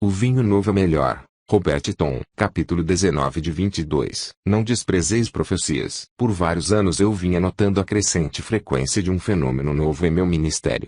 O vinho novo é melhor. Robert Tom, capítulo 19 de 22. Não desprezeis profecias. Por vários anos eu vinha notando a crescente frequência de um fenômeno novo em meu ministério.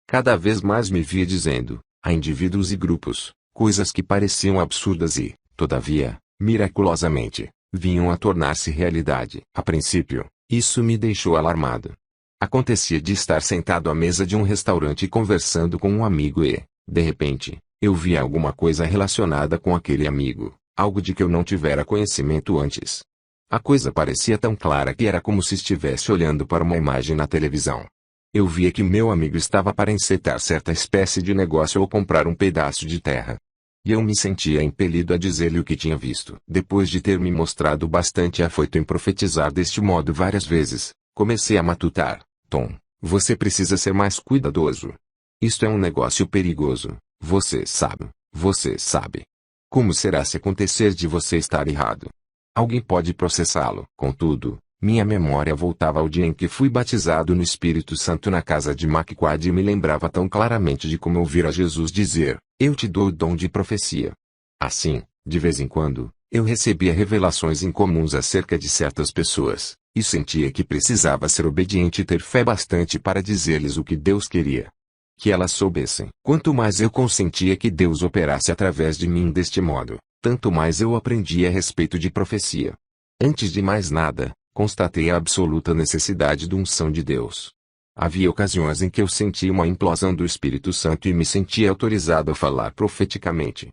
Cada vez mais me via dizendo, a indivíduos e grupos, coisas que pareciam absurdas e, todavia, miraculosamente, vinham a tornar-se realidade. A princípio, isso me deixou alarmado. Acontecia de estar sentado à mesa de um restaurante conversando com um amigo e, de repente, eu via alguma coisa relacionada com aquele amigo, algo de que eu não tivera conhecimento antes. A coisa parecia tão clara que era como se estivesse olhando para uma imagem na televisão. Eu via que meu amigo estava para encetar certa espécie de negócio ou comprar um pedaço de terra. E eu me sentia impelido a dizer-lhe o que tinha visto. Depois de ter me mostrado bastante afoito em profetizar deste modo várias vezes, comecei a matutar. Tom, você precisa ser mais cuidadoso. Isto é um negócio perigoso, você sabe, você sabe. Como será se acontecer de você estar errado? Alguém pode processá-lo. Contudo, minha memória voltava ao dia em que fui batizado no Espírito Santo na casa de McQuaid e me lembrava tão claramente de como ouvira Jesus dizer, eu te dou o dom de profecia. Assim, de vez em quando, eu recebia revelações incomuns acerca de certas pessoas, e sentia que precisava ser obediente e ter fé bastante para dizer-lhes o que Deus queria que elas soubessem. Quanto mais eu consentia que Deus operasse através de mim deste modo, tanto mais eu aprendia a respeito de profecia. Antes de mais nada, constatei a absoluta necessidade da unção de Deus. Havia ocasiões em que eu sentia uma implosão do Espírito Santo e me sentia autorizado a falar profeticamente.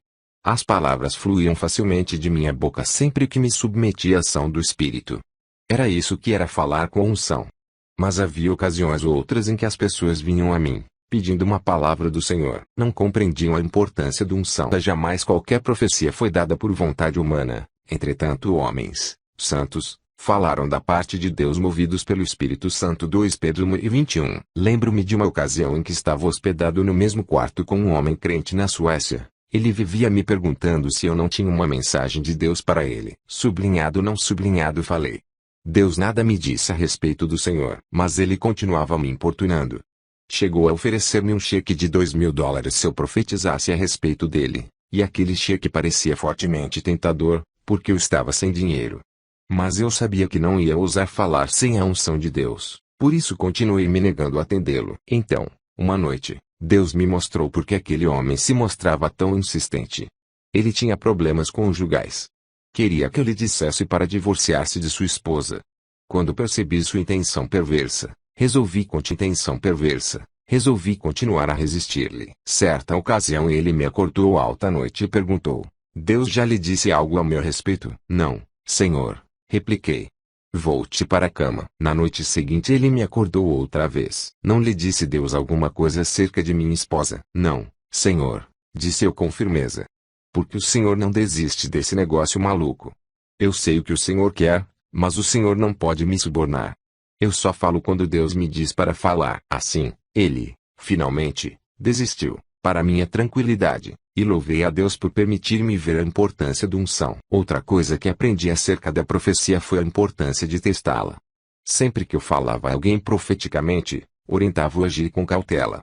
As palavras fluíam facilmente de minha boca sempre que me submetia à ação do Espírito. Era isso que era falar com a unção. Mas havia ocasiões outras em que as pessoas vinham a mim, pedindo uma palavra do Senhor. Não compreendiam a importância da unção. Jamais qualquer profecia foi dada por vontade humana. Entretanto homens, santos, falaram da parte de Deus movidos pelo Espírito Santo. 2 Pedro 1:21. Lembro-me de uma ocasião em que estava hospedado no mesmo quarto com um homem crente na Suécia. Ele vivia me perguntando se eu não tinha uma mensagem de Deus para ele. Sublinhado não sublinhado falei. Deus nada me disse a respeito do Senhor. Mas ele continuava me importunando. Chegou a oferecer-me um cheque de $2.000 se eu profetizasse a respeito dele, e aquele cheque parecia fortemente tentador, porque eu estava sem dinheiro. Mas eu sabia que não ia ousar falar sem a unção de Deus, por isso continuei me negando a atendê-lo. Então, uma noite, Deus me mostrou por que aquele homem se mostrava tão insistente. Ele tinha problemas conjugais. Queria que eu lhe dissesse para divorciar-se de sua esposa. Quando percebi sua intenção perversa, resolvi continuar a resistir-lhe. Certa ocasião ele me acordou alta noite e perguntou, Deus já lhe disse algo a meu respeito? Não, Senhor, repliquei. Volte para a cama. Na noite seguinte ele me acordou outra vez. Não lhe disse Deus alguma coisa acerca de minha esposa? Não, Senhor, disse eu com firmeza. Porque o Senhor não desiste desse negócio maluco. Eu sei o que o Senhor quer, mas o Senhor não pode me subornar. Eu só falo quando Deus me diz para falar. Assim, ele, finalmente, desistiu, para minha tranquilidade, e louvei a Deus por permitir-me ver a importância da unção. Outra coisa que aprendi acerca da profecia foi a importância de testá-la. Sempre que eu falava a alguém profeticamente, orientava-o a agir com cautela.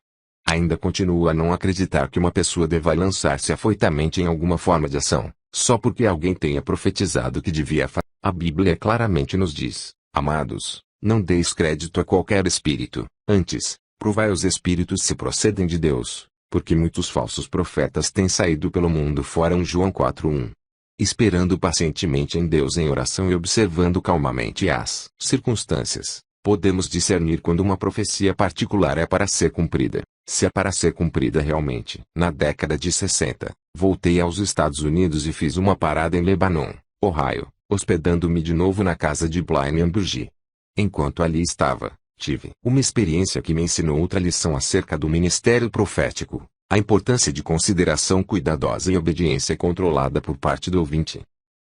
Ainda continuo a não acreditar que uma pessoa deva lançar-se afoitamente em alguma forma de ação, só porque alguém tenha profetizado que devia fazer. A Bíblia claramente nos diz, amados, não deis crédito a qualquer espírito, antes, provai os espíritos se procedem de Deus, porque muitos falsos profetas têm saído pelo mundo fora. João 4:1. Esperando pacientemente em Deus em oração e observando calmamente as circunstâncias, podemos discernir quando uma profecia particular é para ser cumprida, se é para ser cumprida realmente. Na década de 60, voltei aos Estados Unidos e fiz uma parada em Lebanon, Ohio, hospedando-me de novo na casa de Blaine Amburgi. Enquanto ali estava, tive uma experiência que me ensinou outra lição acerca do ministério profético, a importância de consideração cuidadosa e obediência controlada por parte do ouvinte.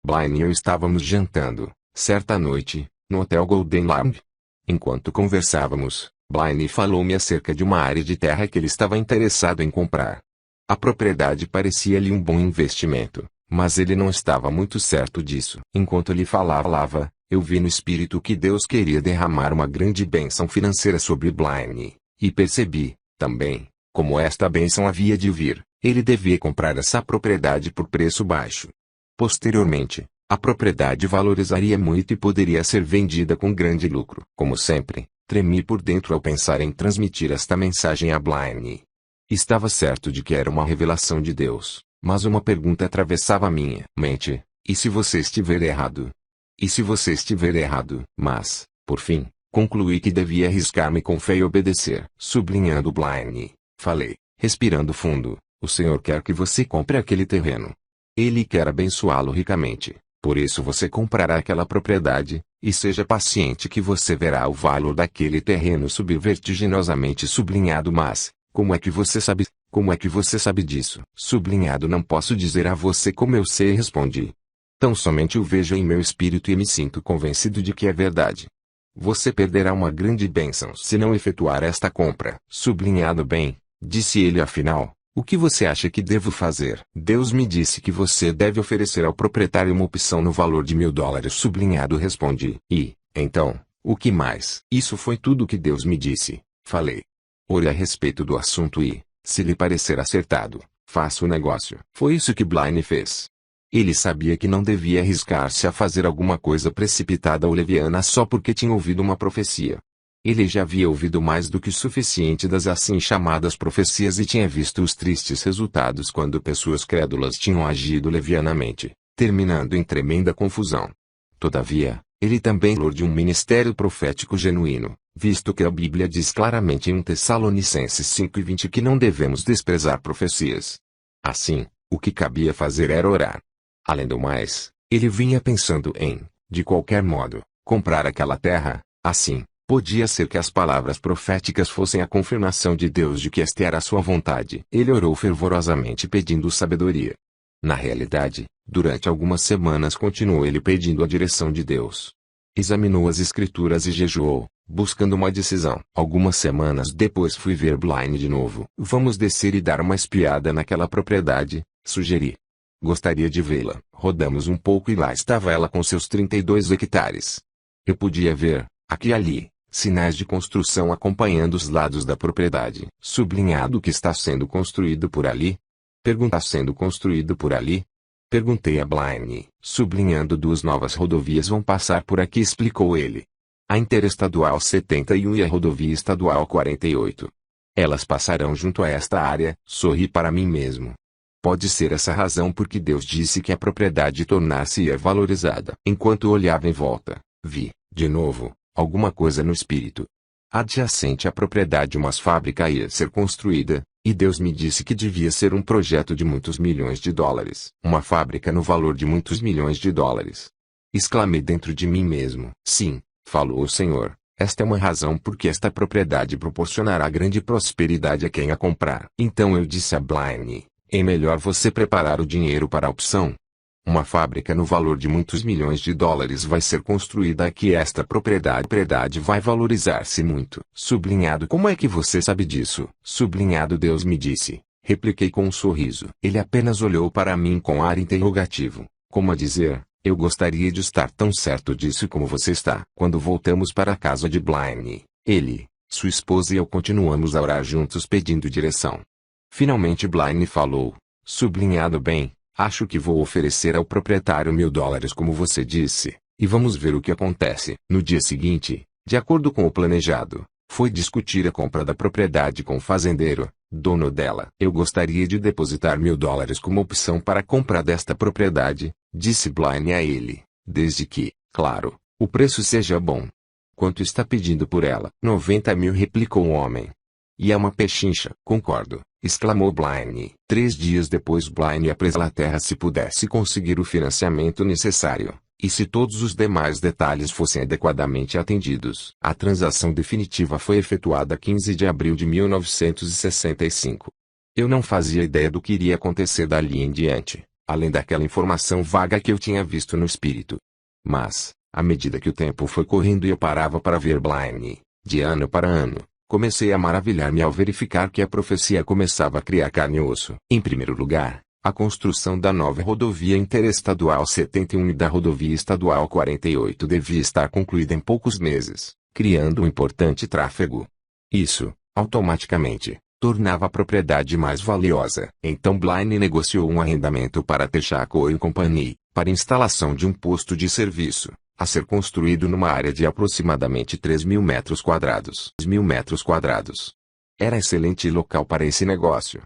Blaine e eu estávamos jantando, certa noite, no Hotel Golden Lab. Enquanto conversávamos, Blaine falou-me acerca de uma área de terra que ele estava interessado em comprar. A propriedade parecia-lhe um bom investimento, mas ele não estava muito certo disso. Enquanto ele falava, eu vi no espírito que Deus queria derramar uma grande bênção financeira sobre Blaine, e percebi, também, como esta bênção havia de vir, Ele devia comprar essa propriedade por preço baixo. Posteriormente, a propriedade valorizaria muito e poderia ser vendida com grande lucro. Como sempre, tremi por dentro ao pensar em transmitir esta mensagem a Blaine. Estava certo de que era uma revelação de Deus, mas uma pergunta atravessava minha mente: e se você estiver errado? E se você estiver errado? Mas, por fim, concluí que devia arriscar-me com fé e obedecer. Sublinhando Blaine, falei, respirando fundo: o Senhor quer que você compre aquele terreno. Ele quer abençoá-lo ricamente. Por isso você comprará aquela propriedade, e seja paciente que você verá o valor daquele terreno subir vertiginosamente. Sublinhado: mas, como é que você sabe? Como é que você sabe disso? Sublinhado: não posso dizer a você como eu sei, respondi. Tão somente o vejo em meu espírito e me sinto convencido de que é verdade. Você perderá uma grande bênção se não efetuar esta compra. Sublinhado: bem, disse ele, afinal, o que você acha que devo fazer? Deus me disse que você deve oferecer ao proprietário uma opção no valor de $1000. Sublinhado: respondi. E, então, o que mais? Isso foi tudo o que Deus me disse. Falei. Ore a respeito do assunto e, se lhe parecer acertado, faça o negócio. Foi isso que Blaine fez. Ele sabia que não devia arriscar-se a fazer alguma coisa precipitada ou leviana só porque tinha ouvido uma profecia. Ele já havia ouvido mais do que o suficiente das assim chamadas profecias e tinha visto os tristes resultados quando pessoas crédulas tinham agido levianamente, terminando em tremenda confusão. Todavia, ele também falou de um ministério profético genuíno, visto que a Bíblia diz claramente em 1 Tessalonicenses 5:20 que não devemos desprezar profecias. Assim, o que cabia fazer era orar. Além do mais, ele vinha pensando em, de qualquer modo, comprar aquela terra. Assim, podia ser que as palavras proféticas fossem a confirmação de Deus de que esta era a sua vontade. Ele orou fervorosamente pedindo sabedoria. Na realidade, durante algumas semanas continuou ele pedindo a direção de Deus. Examinou as escrituras e jejuou, buscando uma decisão. Algumas semanas depois fui ver Blaine de novo. Vamos descer e dar uma espiada naquela propriedade, sugeri. Gostaria de vê-la. Rodamos um pouco e lá estava ela com seus 32 hectares. Eu podia ver, aqui e ali, sinais de construção acompanhando os lados da propriedade. Sublinhado: que está sendo construído por ali? Pergunta: sendo construído por ali? Perguntei a Blaine. Sublinhando: 2 novas rodovias vão passar por aqui, explicou ele. A Interestadual 71 e a Rodovia Estadual 48. Elas passarão junto a esta área. Sorri para mim mesmo. Pode ser essa a razão porque Deus disse que a propriedade tornar-se-ia valorizada. Enquanto olhava em volta, vi, de novo, alguma coisa no espírito. Adjacente à propriedade uma fábrica ia ser construída, e Deus me disse que devia ser um projeto de muitos milhões de dólares. Uma fábrica no valor de muitos milhões de dólares. Exclamei dentro de mim mesmo. Sim, falou o Senhor, esta é uma razão porque esta propriedade proporcionará grande prosperidade a quem a comprar. Então eu disse a Blaine: é melhor você preparar o dinheiro para a opção. Uma fábrica no valor de muitos milhões de dólares vai ser construída aqui e esta propriedade vai valorizar-se muito. Sublinhado: como é que você sabe disso? Sublinhado: Deus me disse, repliquei com um sorriso. Ele apenas olhou para mim com ar interrogativo, como a dizer, eu gostaria de estar tão certo disso como você está. Quando voltamos para a casa de Blaine, ele, sua esposa e eu continuamos a orar juntos pedindo direção. Finalmente Blaine falou, sublinhado: bem, acho que vou oferecer ao proprietário $1000 como você disse, e vamos ver o que acontece. No dia seguinte, de acordo com o planejado, foi discutir a compra da propriedade com o fazendeiro, dono dela. Eu gostaria de depositar $1000 como opção para a compra desta propriedade, disse Blaine a ele, desde que, claro, o preço seja bom. Quanto está pedindo por ela? 90 mil, replicou o homem. E é uma pechincha. Concordo, exclamou Blaine. 3 dias depois Blaine apresentou a terra se pudesse conseguir o financiamento necessário, e se todos os demais detalhes fossem adequadamente atendidos. A transação definitiva foi efetuada 15 de abril de 1965. Eu não fazia ideia do que iria acontecer dali em diante, além daquela informação vaga que eu tinha visto no espírito. Mas, à medida que o tempo foi correndo e eu parava para ver Blaine, de ano para ano, comecei a maravilhar-me ao verificar que a profecia começava a criar carne e osso. Em primeiro lugar, a construção da nova rodovia interestadual 71 e da rodovia estadual 48 devia estar concluída em poucos meses, criando um importante tráfego. Isso, automaticamente, tornava a propriedade mais valiosa. Então Blaine negociou um arrendamento para Texaco Company, para instalação de um posto de serviço, a ser construído numa área de aproximadamente 3.000 metros quadrados. 3.000 metros quadrados. Era excelente local para esse negócio.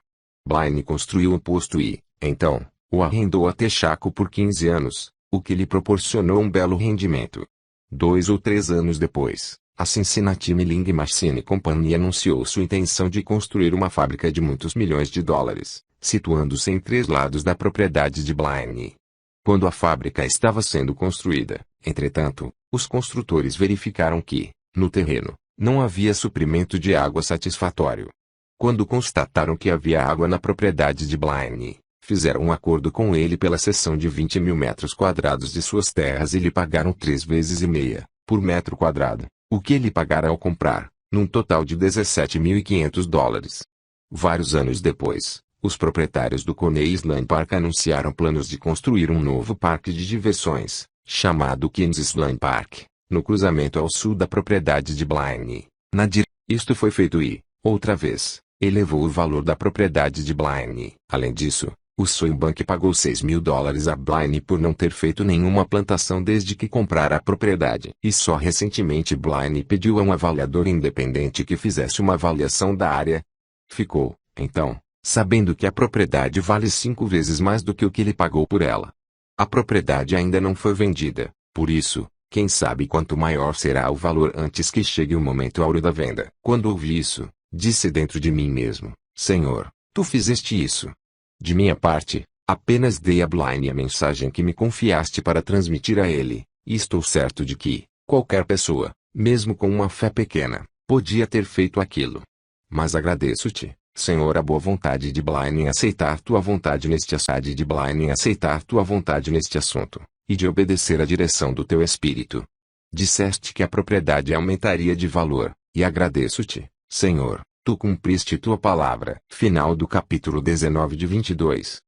Blaine construiu o posto e, então, o arrendou a Texaco por 15 anos, o que lhe proporcionou um belo rendimento. 2 ou 3 anos depois, a Cincinnati Milling Machine Company anunciou sua intenção de construir uma fábrica de muitos milhões de dólares, situando-se em 3 lados da propriedade de Blaine. Quando a fábrica estava sendo construída, entretanto, os construtores verificaram que, no terreno, não havia suprimento de água satisfatório. Quando constataram que havia água na propriedade de Blaine, fizeram um acordo com ele pela cessão de 20.000 metros quadrados de suas terras e lhe pagaram 3,5 vezes por metro quadrado, o que ele pagara ao comprar, num total de $17.500. Vários anos depois, os proprietários do Coney Island Park anunciaram planos de construir um novo parque de diversões, chamado Kansas Island Park, no cruzamento ao sul da propriedade de Blaine. Isto foi feito e, outra vez, elevou o valor da propriedade de Blaine. Além disso, o Swinbank pagou $6.000 a Blaine por não ter feito nenhuma plantação desde que comprara a propriedade. E só recentemente Blaine pediu a um avaliador independente que fizesse uma avaliação da área. Ficou, então, sabendo que a propriedade vale 5 vezes mais do que o que ele pagou por ela. A propriedade ainda não foi vendida, por isso, quem sabe quanto maior será o valor antes que chegue o momento áureo da venda. Quando ouvi isso, disse dentro de mim mesmo: Senhor, tu fizeste isso. De minha parte, apenas dei a Blaine a mensagem que me confiaste para transmitir a ele, e estou certo de que, qualquer pessoa, mesmo com uma fé pequena, podia ter feito aquilo. Mas agradeço-te, Senhor, a boa vontade de Blaine em aceitar tua vontade neste assunto, e de obedecer à direção do teu espírito. Disseste que a propriedade aumentaria de valor, e agradeço-te, Senhor, tu cumpriste tua palavra. Final do capítulo 19 de 22.